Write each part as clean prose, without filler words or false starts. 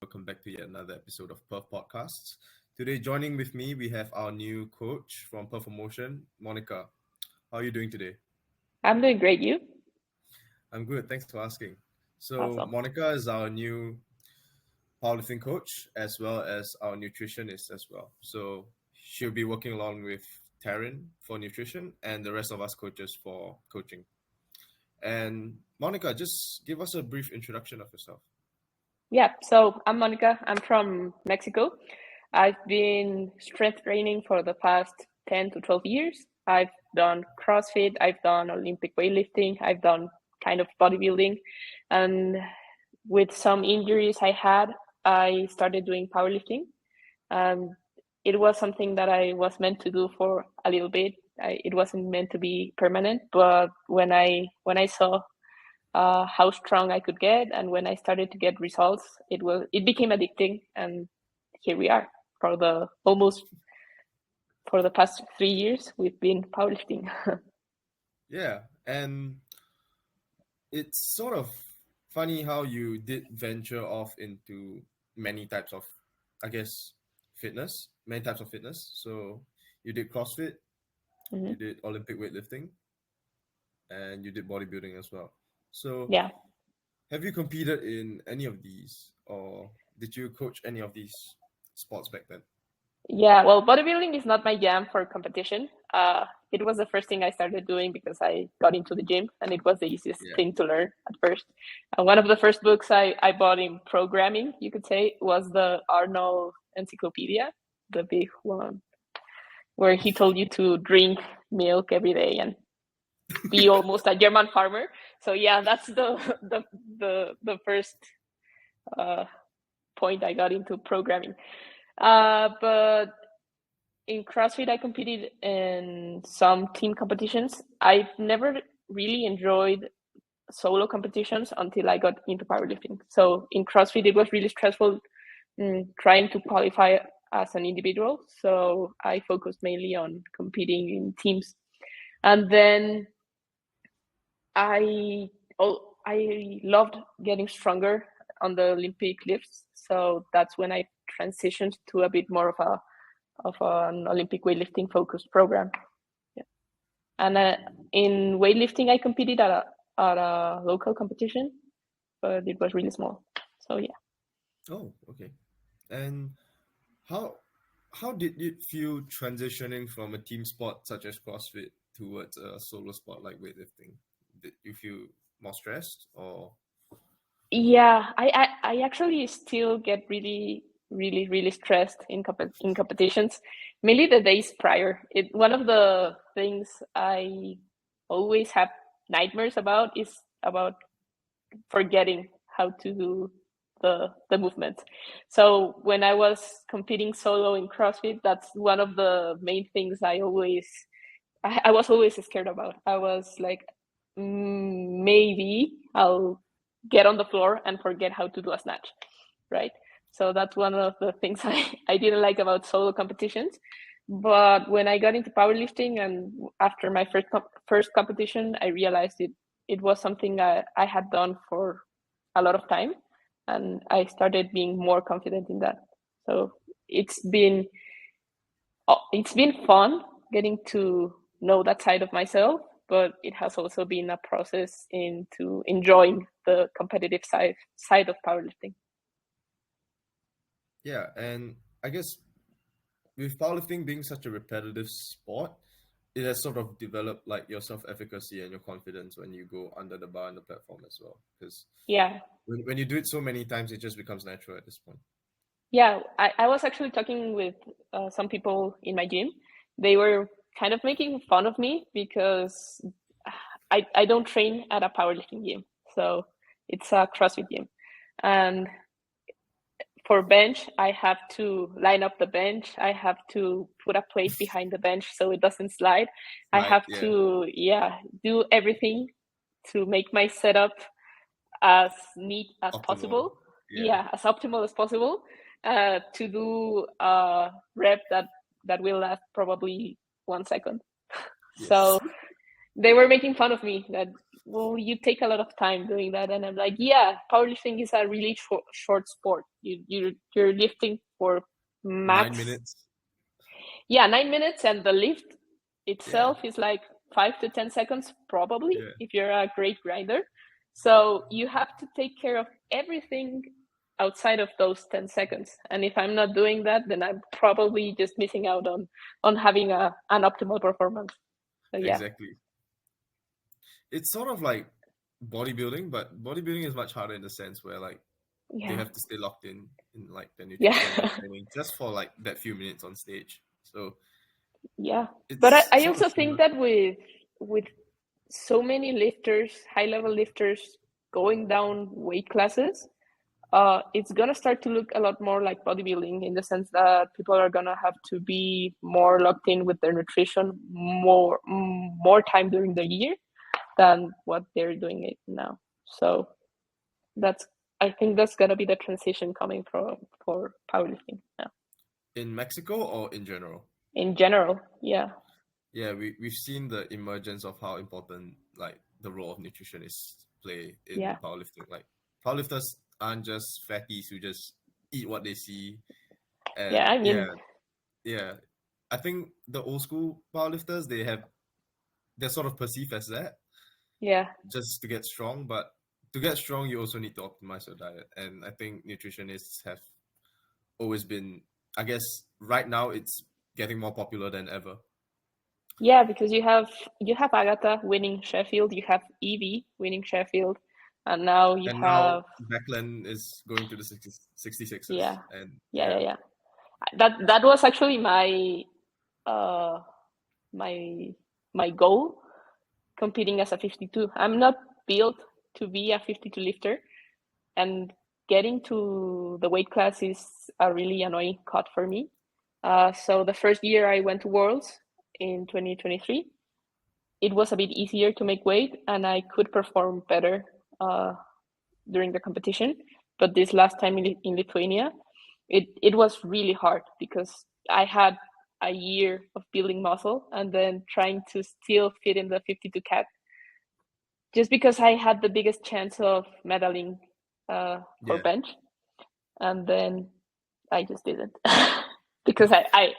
welcome back to yet another episode of Perf Podcasts. Today, joining with me, we have our new coach from Perfomotion, Mónica. How are you doing today? I'm doing great. You? I'm good. Thanks for asking. So, Awesome. Mónica is our new powerlifting coach as well as our nutritionist as well. So, she'll be working along with Taryn for nutrition and the rest of us coaches for coaching. And Mónica, just give us a brief introduction of yourself. Yeah, so I'm Mónica. I'm from Mexico. I've been strength training for the past 10 to 12 years. I've done CrossFit, I've done Olympic weightlifting, I've done kind of bodybuilding. And with some injuries I had, I started doing powerlifting. It was something that I was meant to do for a little bit. It wasn't meant to be permanent, but when I saw how strong I could get, and when I started to get results, it became addicting, and here we are for the past 3 years we've been powerlifting. Yeah, and it's sort of funny how you did venture off into many types of, many types of fitness. So you did CrossFit, you did Olympic weightlifting, and you did bodybuilding as well. So Yeah. have you competed in any of these, or did you coach any of these sports back then? Yeah, well, bodybuilding is not my jam for competition. It was the first thing I started doing because I got into the gym, and it was the easiest thing to learn at first. One of the first books I bought in programming, you could say, was the Arnold Encyclopedia, the big one, where he told you to drink milk every day and be almost a German farmer. So yeah, that's the first point I got into programming. But in CrossFit, I competed in some team competitions. I've never really enjoyed solo competitions until I got into powerlifting. So in CrossFit, it was really stressful trying to qualify as an individual. So I focused mainly on competing in teams. And then I loved getting stronger on the Olympic lifts. So that's when I transitioned to a bit more of an Olympic weightlifting focused program. Yeah. And in weightlifting, I competed at a local competition, but it was really small. So yeah. Oh, okay. And how did it feel transitioning from a team sport such as CrossFit towards a solo sport like weightlifting? Did you feel more stressed, or? Yeah, I actually still get really stressed in competitions, mainly the days prior. One of the things I always have nightmares about is about forgetting how to do the movement. So when I was competing solo in CrossFit, that's one of the main things I was always scared about. I was like, maybe I'll get on the floor and forget how to do a snatch, right? So that's one of the things I didn't like about solo competitions. But when I got into powerlifting, and after my first competition, I realized it was something I had done for a lot of time, and I started being more confident in that. So it's been fun getting to know that side of myself, but it has also been a process into enjoying the competitive side of powerlifting. Yeah, and I guess with powerlifting being such a repetitive sport, it has sort of developed like your self-efficacy and your confidence when you go under the bar on the platform as well. Because when you do it so many times, it just becomes natural at this point. Yeah, I was actually talking with some people in my gym. They were kind of making fun of me because I don't train at a powerlifting gym. So it's a CrossFit gym. And for bench, I have to line up the bench. I have to put a plate behind the bench so it doesn't slide. I have to do everything to make my setup as neat as possible. As optimal as possible, to do a rep that will last probably 1 second. Yes. So they were making fun of me that well, you take a lot of time doing that. And I'm like, yeah, powerlifting is a really short sport. You're lifting for 9 max. minutes. Yeah, 9 minutes, and the lift itself Yeah. is like 5 to 10 seconds, probably, Yeah. if you're a great grinder. So you have to take care of everything outside of those 10 seconds. And if I'm not doing that, then I'm probably just missing out on having an optimal performance. So yeah. Exactly. It's sort of like bodybuilding, but bodybuilding is much harder in the sense where like they Yeah. have to stay locked in like the Yeah. nutrition and training just for like that few minutes on stage. So Yeah. But it's I sort of also think similar. that with so many lifters, high level lifters going down weight classes, it's gonna start to look a lot more like bodybuilding, in the sense that people are gonna have to be more locked in with their nutrition more time during the year than what they're doing it now. So I think that's gonna be the transition coming for powerlifting now. In Mexico or in general? In general, yeah. Yeah, we've seen the emergence of how important like the role of nutritionists play in Yeah. powerlifting. Like powerlifters aren't just fatties who just eat what they see. Yeah, And I mean, yeah. I think the old school powerlifters, they're sort of perceived as that yeah. just to get strong, but to get strong you also need to optimize your diet. And I think nutritionists have always been, I guess right now it's getting more popular than ever. Yeah, because you have Agatha winning Sheffield, you have Evie winning Sheffield, and now you And have now Backlund is going to the 66ers. yeah. And Yeah. That was actually my uh my goal, competing as a 52. I'm not built to be a 52 lifter, and getting to the weight class is a really annoying cut for me. So the first year I went to Worlds in 2023, it was a bit easier to make weight, and I could perform better during the competition. But this last time in Lithuania, it was really hard, because I had a year of building muscle and then trying to still fit in the 52 cat, just because I had the biggest chance of medaling for yeah, bench, and then I just didn't because I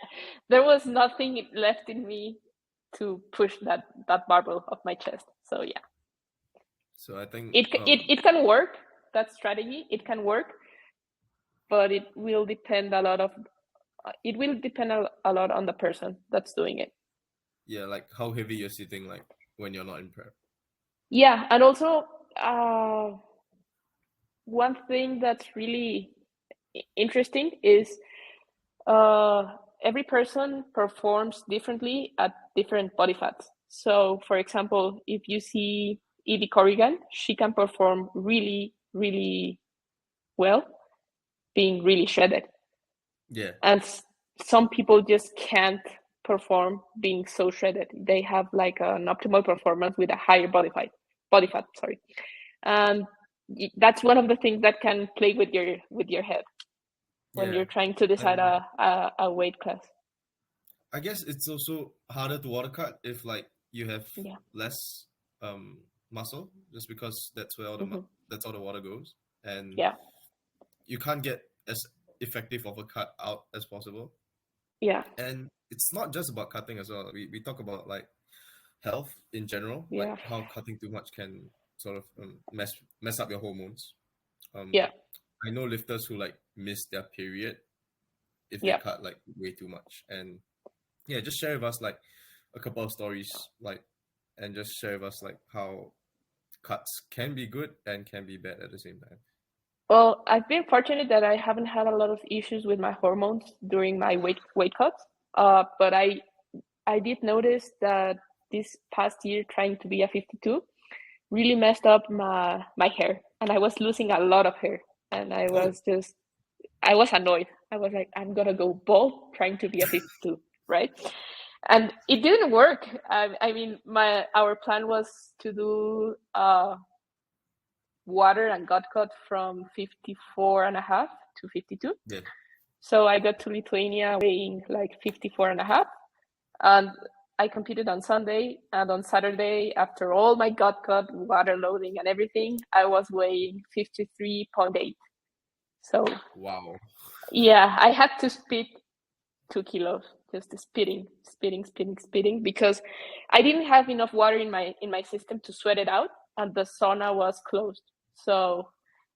there was nothing left in me to push that barbell off my chest. So yeah, so I think it can work. That strategy, it can work, but it will depend a lot on the person that's doing it. yeah, like how heavy you're sitting like when you're not in prep. Yeah, and also one thing that's really interesting is every person performs differently at different body fats. So, for example, if you see Evie Corrigan, she can perform really, really well, being really shredded. Yeah. And some people just can't perform being so shredded. They have like an optimal performance with a higher body fat, sorry. And that's one of the things that can play with your head when you're trying to decide a weight class. I guess it's also harder to water cut if like you have Yeah. less muscle, just because that's where all the that's all the water goes, and Yeah. you can't get as effective of a cut out as possible. Yeah. And it's not just about cutting as well. We talk about like health in general, like Yeah. how cutting too much can sort of mess up your hormones. Yeah. I know lifters who like miss their period if they Yeah. cut like way too much. And yeah, just share with us like a couple of stories, like, and just share with us like how cuts can be good and can be bad at the same time. Well, I've been fortunate that I haven't had a lot of issues with my hormones during my weight cuts. But I did notice that this past year, trying to be a 52 really messed up my hair, and I was losing a lot of hair, and I was annoyed. I was like, I'm gonna go bald trying to be a 52, right? And it didn't work. I mean, our plan was to do water and gut cut from 54 and a half to 52. Yeah. So I got to Lithuania weighing like 54 and a half. And I competed on Sunday, and on Saturday, after all my gut cut, water loading and everything, I was weighing 53.8. So Wow. yeah, I had to spit 2 kilos, just spitting, because I didn't have enough water in my system to sweat it out, and the sauna was closed. So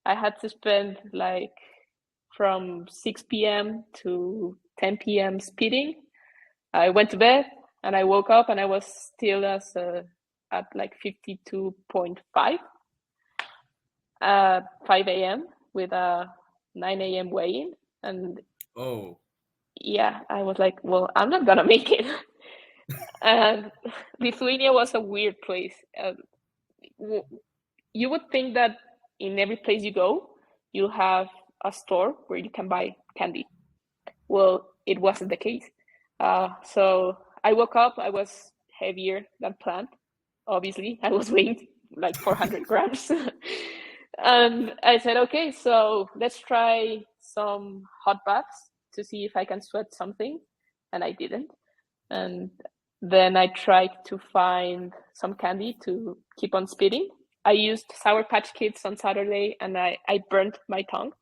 I had to spend like from 6 p.m. to 10 p.m. spitting. I went to bed and I woke up and I was still at like 52.5 at 5 a.m. with a 9 a.m. weigh-in. And Oh, yeah, I was like, well, I'm not gonna make it. And Lithuania was a weird place. You would think that in every place you go, you have a store where you can buy candy. Well, it wasn't the case. So I woke up, I was heavier than planned. Obviously, I was weighing like 400 grams. And I said, okay, so let's try some hot baths to see if I can sweat something. And I didn't. And then I tried to find some candy to keep on spitting. I used Sour Patch Kids on Saturday, and I burnt my tongue.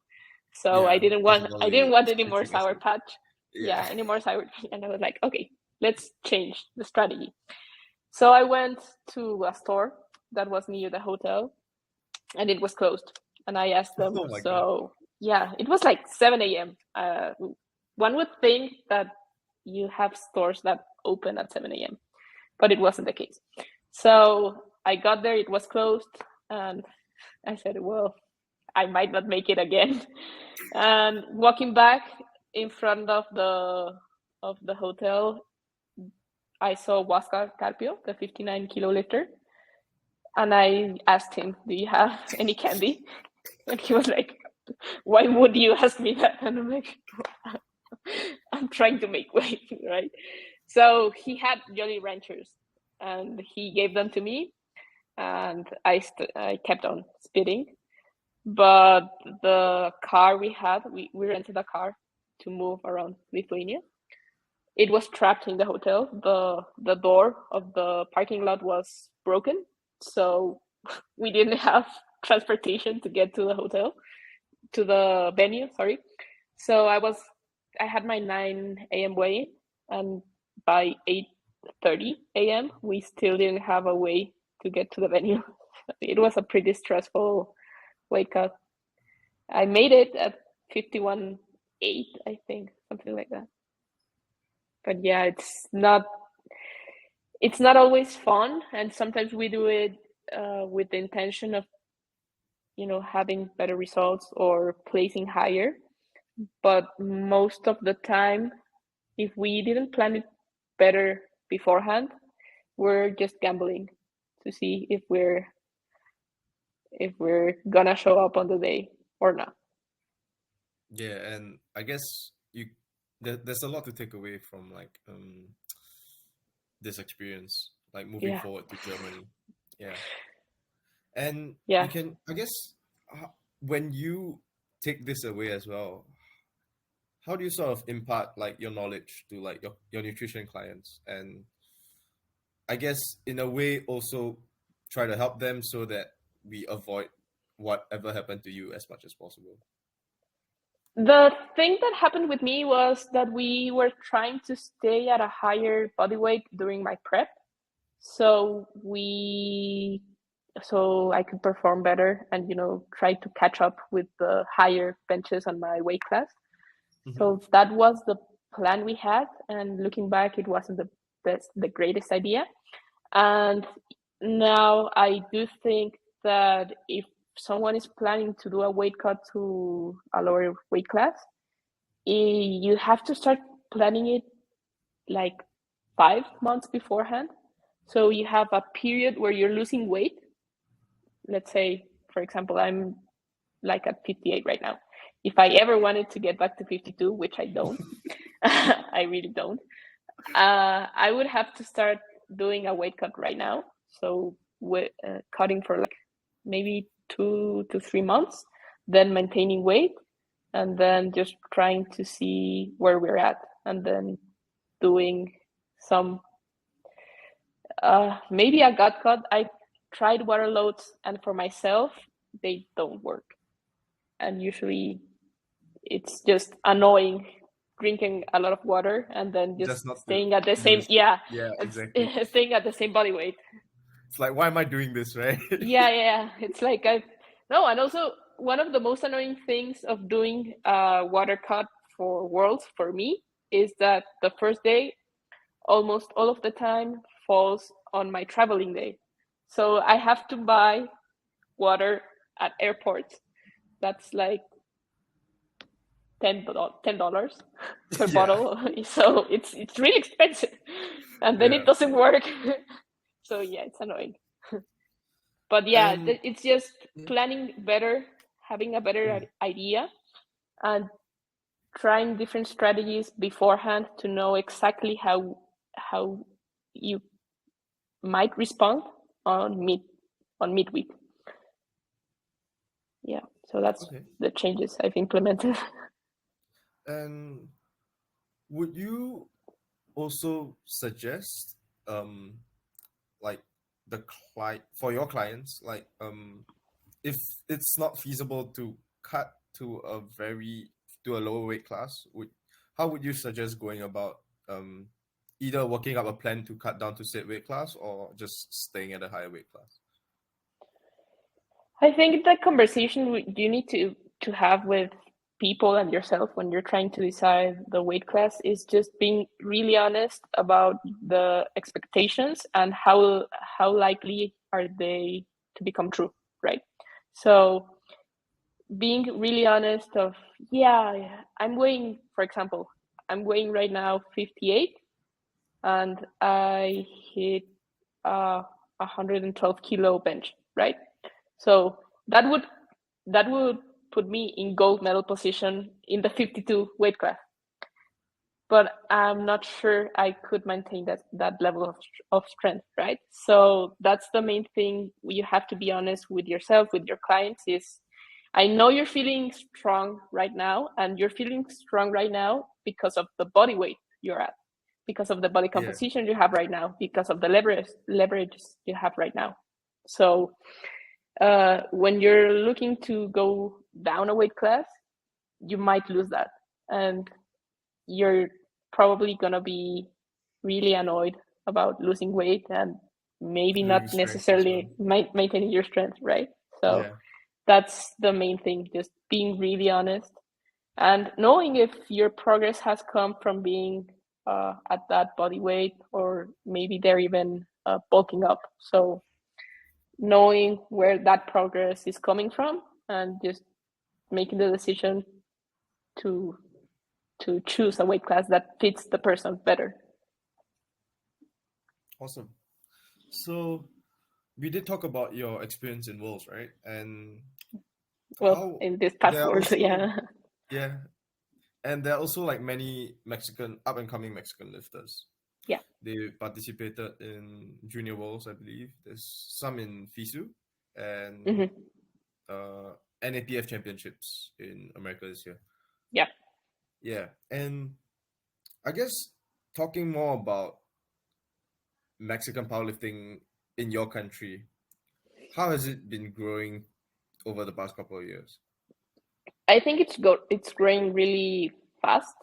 So yeah. I didn't want any more Citric Sour acid. Patch. Yeah. Any more Sour. And I was like, okay, let's change the strategy. So I went to a store that was near the hotel, and it was closed. And I asked them, Oh my God. so yeah, it was like 7 a.m. One would think that you have stores that open at 7 a.m., but it wasn't the case. So I got there, it was closed, and I said, well, I might not make it again. And walking back in front of the hotel, I saw Huáscar Carpio, the 59 kilo lifter, and I asked him, do you have any candy? And he was like, why would you ask me that? And I'm like, I'm trying to make weight, right? So he had Jolly Ranchers, and he gave them to me, and I kept on spitting. But the car we had, we rented a car to move around Lithuania. It was trapped in the hotel. The door of the parking lot was broken, so we didn't have transportation to get to the hotel, to the venue, sorry. So I had my 9 a.m. weigh-in, and by 8:30 a.m. we still didn't have a way to get to the venue. It was a pretty stressful wake up. I made it at 51.8, I think, something like that. But yeah, it's not always fun, and sometimes we do it with the intention of having better results or placing higher. But most of the time, if we didn't plan it better beforehand, we're just gambling to see if we're gonna show up on the day or not. Yeah, and I guess there's a lot to take away from like this experience, like moving Yeah. forward to Germany. Yeah. And Yeah. you can, I guess, when you take this away as well, how do you sort of impart like your knowledge to like your nutrition clients, and I guess in a way also try to help them so that we avoid whatever happened to you as much as possible? The thing that happened with me was that we were trying to stay at a higher body weight during my prep, so I could perform better and try to catch up with the higher benches on my weight class. Mm-hmm. So that was the plan we had, and looking back, it wasn't the greatest idea. And now I do think that if someone is planning to do a weight cut to a lower weight class, you have to start planning it like 5 months beforehand. So you have a period where you're losing weight. Let's say, for example, I'm like at 58 right now. If I ever wanted to get back to 52, which I don't, I really don't, I would have to start doing a weight cut right now. So cutting for like maybe 2 to 3 months, then maintaining weight, and then just trying to see where we're at, and then doing some maybe I got caught. I tried water loads, and for myself, they don't work. And usually it's just annoying drinking a lot of water and then just not staying at the same, exactly. staying at the same body weight. It's like, why am I doing this, right? Yeah. It's like and also one of the most annoying things of doing water cut for Worlds for me is that the first day almost all of the time falls on my traveling day. So I have to buy water at airports. That's like $10 per bottle. So it's really expensive. And then it doesn't work. So yeah, it's annoying. But yeah, it's just planning better, having a better idea, and trying different strategies beforehand to know exactly how you might respond on midweek. Yeah, so that's the changes I've implemented. And would you also suggest like for your clients, like if it's not feasible to cut to a lower weight class, how would you suggest going about either working up a plan to cut down to said weight class or just staying at a higher weight class? I think the conversation you need to have with people and yourself when you're trying to decide the weight class is just being really honest about the expectations and how likely are they to become true, right? So being really honest of, I'm weighing, for example, I'm weighing right now 58 and I hit 112 kilo bench, right? So that would put me in gold medal position in the 52 weight class. But I'm not sure I could maintain that level of strength, right? So that's the main thing. You have to be honest with yourself, with your clients, is I know you're feeling strong right now, and you're feeling strong right now because of the body weight you're at, because of the body composition you have right now, because of the leverage you have right now. So when you're looking to go down a weight class, you might lose that. And you're probably going to be really annoyed about losing weight and maybe not necessarily maintaining your strength, right? So that's the main thing, just being really honest and knowing if your progress has come from being at that body weight, or maybe they're even bulking up. So knowing where that progress is coming from and just making the decision to choose a weight class that fits the person better. Awesome. So we did talk about your experience in Worlds, right? And in this past Worlds, yeah. And there are also like many up and coming Mexican lifters. Yeah. They participated in Junior Worlds, I believe. There's some in FISU and NAPF Championships in America this year. Yeah. Yeah. And I guess talking more about Mexican powerlifting in your country, how has it been growing over the past couple of years? I think it's growing really fast.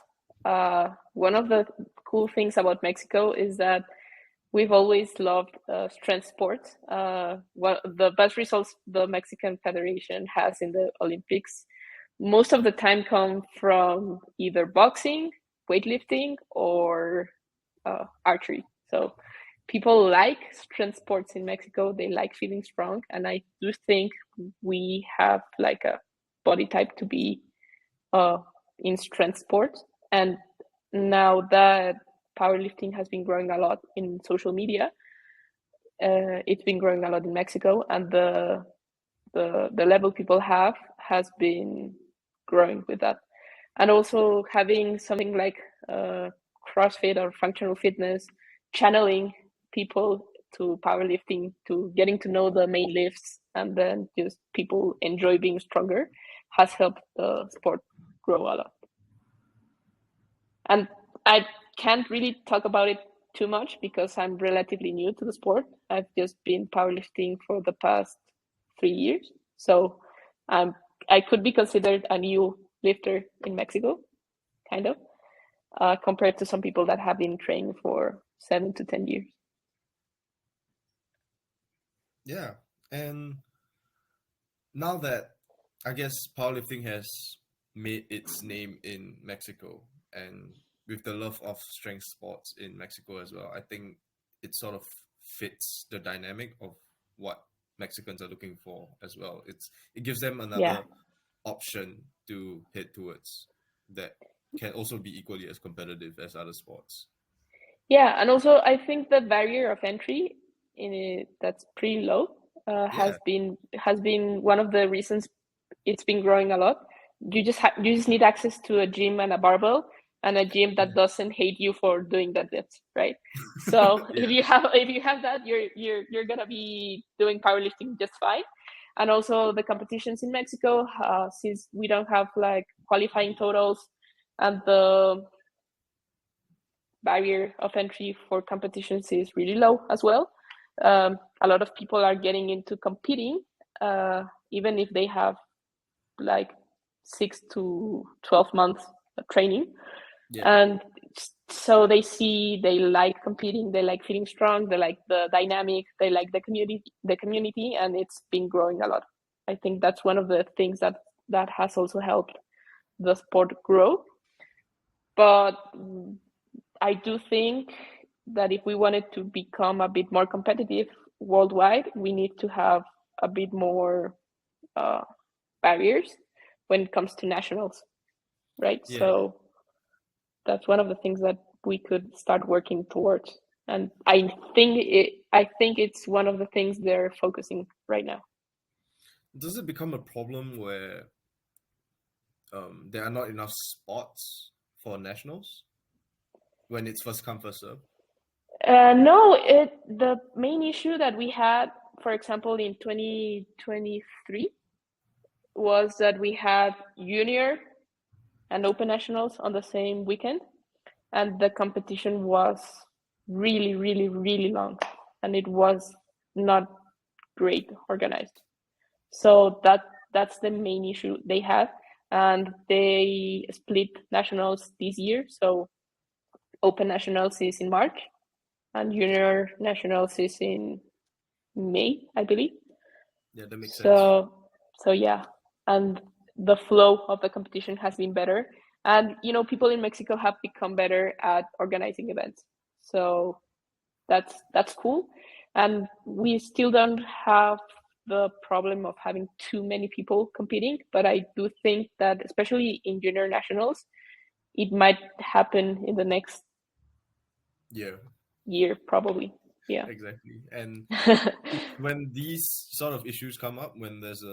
One of the cool things about Mexico is that we've always loved strength sports. The best results the Mexican Federation has in the Olympics most of the time come from either boxing, weightlifting, or archery. So people like strength sports in Mexico. They like feeling strong. And I do think we have like a body type to be in strength sports. And now that powerlifting has been growing a lot in social media, it's been growing a lot in Mexico, and the level people have has been growing with that. And also having something like CrossFit or functional fitness channeling people to powerlifting, to getting to know the main lifts, and then just people enjoy being stronger, has helped the sport grow a lot. And I can't really talk about it too much because I'm relatively new to the sport. I've just been powerlifting for the past 3 years. So I could be considered a new lifter in Mexico, kind of, compared to some people that have been training for 7 to 10 years. Yeah. And now that I guess powerlifting has made its name in Mexico, and with the love of strength sports in Mexico as well, I think it sort of fits the dynamic of what Mexicans are looking for as well. It gives them another option to head towards that can also be equally as competitive as other sports. Yeah, and also I think the barrier of entry in it that's pretty low has been one of the reasons it's been growing a lot. You just need access to a gym and a barbell, and a gym that doesn't hate you for doing deadlifts, right? So if you have that, you're gonna be doing powerlifting just fine. And also the competitions in Mexico, since we don't have like qualifying totals, and the barrier of entry for competitions is really low as well. A lot of people are getting into competing, even if they have like 6 to 12 months of training. And so they like competing, they like feeling strong, they like the dynamic, they like the community, and it's been growing a lot. I think that's one of the things that has also helped the sport grow. But I do think that if we wanted to become a bit more competitive worldwide, we need to have a bit more barriers when it comes to nationals, right? Yeah. So that's one of the things that we could start working towards. And I think it's one of the things they're focusing right now. Does it become a problem where there are not enough spots for nationals when it's first come, first serve? No, the main issue that we had, for example, in 2023 was that we had junior and open nationals on the same weekend, and the competition was really, really, really long, and it was not great organized. So that's the main issue they had, and they split nationals this year. So open nationals is in March, and junior nationals is in May, I believe. Yeah, that makes sense. So yeah, and the flow of the competition has been better, and people in Mexico have become better at organizing events. So that's cool, and we still don't have the problem of having too many people competing. But I do think that especially in junior nationals, it might happen in the next year probably. Yeah, exactly. And when these sort of issues come up, when there's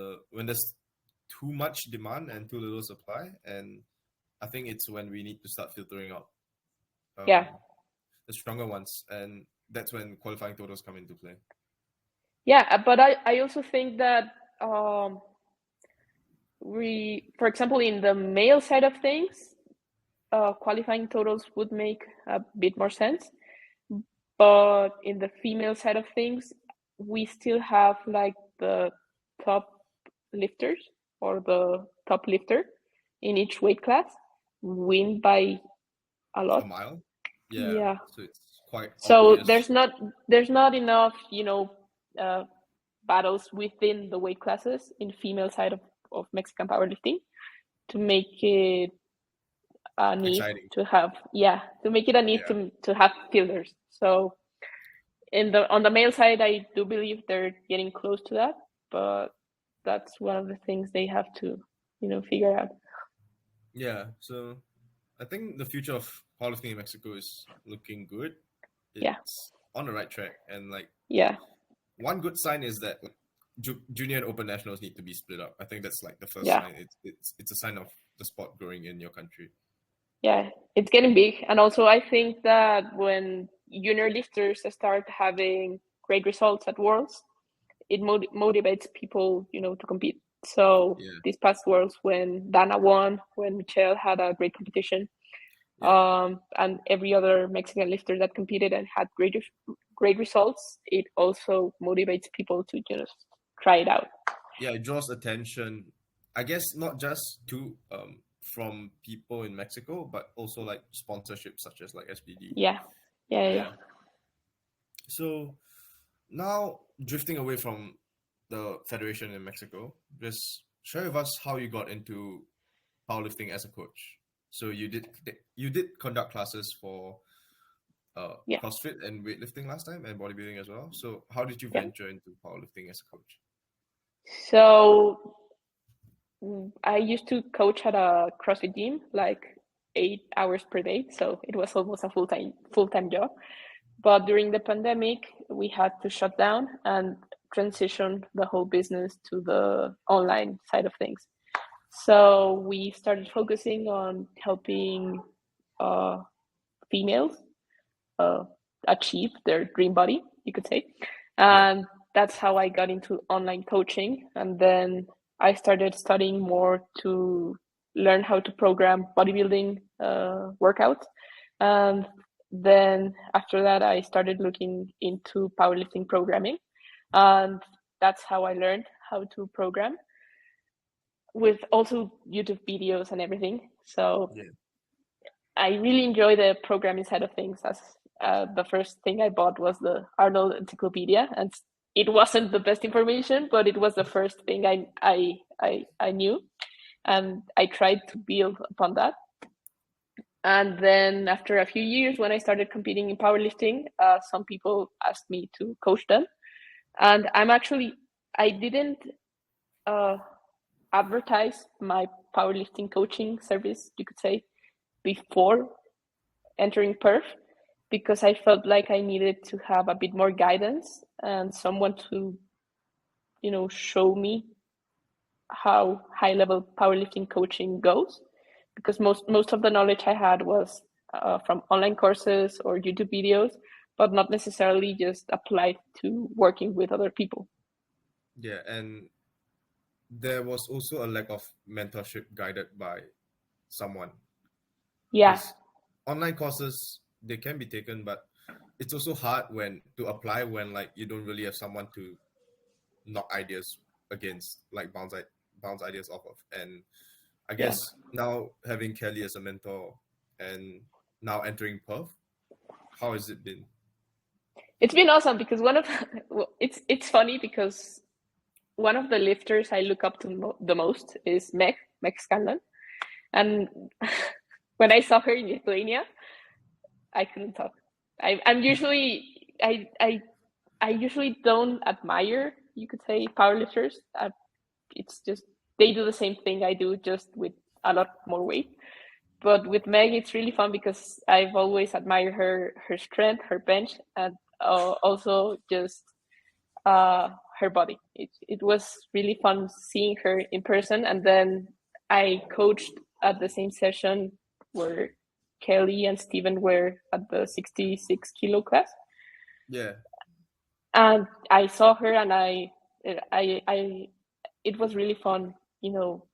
too much demand and too little supply, and I think it's when we need to start filtering out the stronger ones, and that's when qualifying totals come into play. Yeah, but I also think that for example, in the male side of things, qualifying totals would make a bit more sense. But in the female side of things, we still have like the top lifters or the top lifter in each weight class win by a lot. A mile? Yeah. So it's quite so obvious. there's not enough battles within the weight classes in female side of Mexican powerlifting to make it a need exciting. to have to have fielders. So on the male side, I do believe they're getting close to that, but that's one of the things they have to figure out. Yeah, so I think the future of powerlifting in Mexico is looking good. It's on the right track, and one good sign is that junior and open nationals need to be split up. I think that's like the first sign. It's a sign of the sport growing in your country. Yeah, it's getting big, and also I think that when junior lifters start having great results at Worlds, it motivates people, to compete. So these past Worlds, when Dana won, when Michelle had a great competition, And every other Mexican lifter that competed and had great results, it also motivates people to just try it out. Yeah, it draws attention, I guess, not just to from people in Mexico, but also like sponsorships such as like SBD. Yeah. So now drifting away from the federation in Mexico, just share with us how you got into powerlifting as a coach. So you did conduct classes for CrossFit and weightlifting last time, and bodybuilding as well. So how did you venture into powerlifting as a coach? So I used to coach at a CrossFit gym, like 8 hours per day. So it was almost a full-time job. But during the pandemic, we had to shut down and transition the whole business to the online side of things. So we started focusing on helping females achieve their dream body, you could say. And that's how I got into online coaching. And then I started studying more to learn how to program bodybuilding workouts. And then after that, I started looking into powerlifting programming. And that's how I learned how to program, with also YouTube videos and everything. So I really enjoy the programming side of things. As the first thing I bought was the Arnold Encyclopedia, and it wasn't the best information, but it was the first thing I knew, and I tried to build upon that. And then after a few years, when I started competing in powerlifting, some people asked me to coach them, and I didn't advertise my powerlifting coaching service, you could say, before entering Perf, because I felt like I needed to have a bit more guidance and someone to, show me how high-level powerlifting coaching goes, because most of the knowledge I had was from online courses or YouTube videos, but not necessarily just applied to working with other people. Yeah, and there was also a lack of mentorship guided by someone. Yeah. Online courses, they can be taken, but it's also hard to apply when like you don't really have someone to knock ideas against, like bounce ideas off of. And I guess now having Kelly as a mentor and now entering Perf, how has it been? It's been awesome, because it's funny because one of the lifters I look up to the most is Meg Scanlon, and when I saw her in Lithuania, I couldn't talk. I usually don't admire, you could say, powerlifters. It's just they do the same thing I do, just with a lot more weight. But with Meg, it's really fun because I've always admired her strength, her bench, and also just her body. It was really fun seeing her in person. And then I coached at the same session where Kelly and Steven were at the 66 kilo class. Yeah. And I saw her, and it was really fun,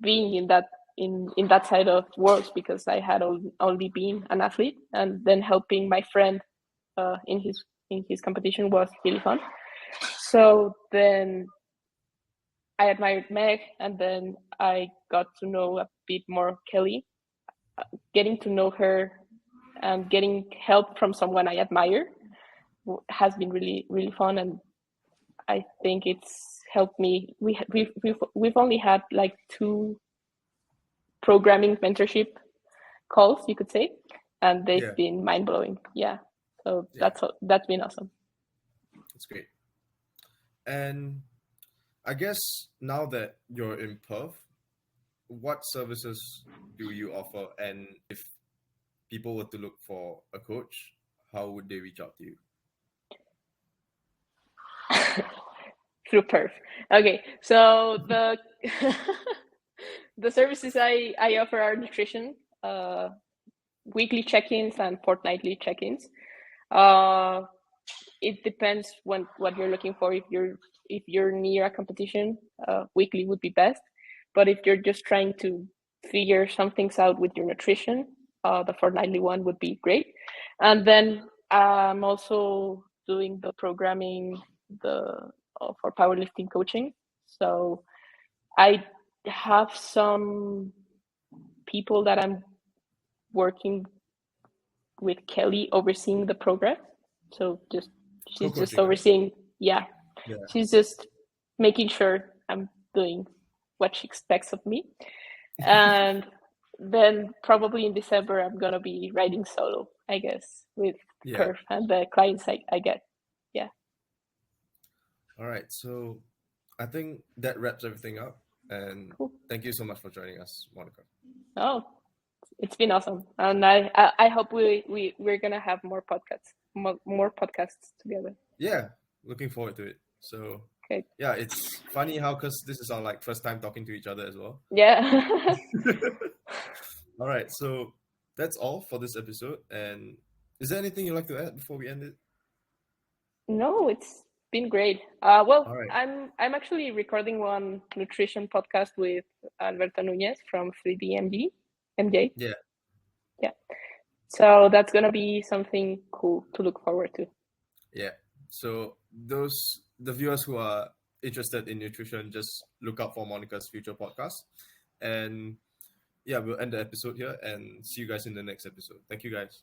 being in that side of worlds, because I had only been an athlete, and then helping my friend in his competition was really fun. So then I admired Meg, and then I got to know a bit more Kelly. Getting to know her and getting help from someone I admire has been really, really fun, and I think it's helped me. We've only had like 2 programming mentorship calls, you could say, and they've been mind-blowing. So that's been awesome. That's great. And I guess now that you're in Perf, what services do you offer? And if people were to look for a coach, how would they reach out to you? Through Perf. Okay, so the the services I offer are nutrition, weekly check-ins and fortnightly check-ins. It depends what you're looking for. If you're near a competition, weekly would be best. But if you're just trying to figure some things out with your nutrition, the fortnightly one would be great. And then I'm also doing the programming for powerlifting coaching. So I have some people that I'm working with Kelly overseeing the program. So she's just overseeing, right? Yeah. She's just making sure I'm doing what she expects of me. And then probably in December, I'm going to be riding solo, I guess, with Perf and the clients I get. Yeah. All right. So I think that wraps everything up. And thank you so much for joining us, Monica. Oh, it's been awesome. And I hope we're going to have more podcasts together. Yeah. Looking forward to it. So yeah, it's funny how, because this is our like first time talking to each other as well. Yeah. All right. So that's all for this episode. And is there anything you'd like to add before we end it? No, it's been great. Well, right. I'm actually recording one nutrition podcast with Alberto Nunez from 3D MJ. Yeah. Yeah. So that's gonna be something cool to look forward to. Yeah. So the viewers who are interested in nutrition, just look out for Monica's future podcast. And yeah, we'll end the episode here and see you guys in the next episode. Thank you guys.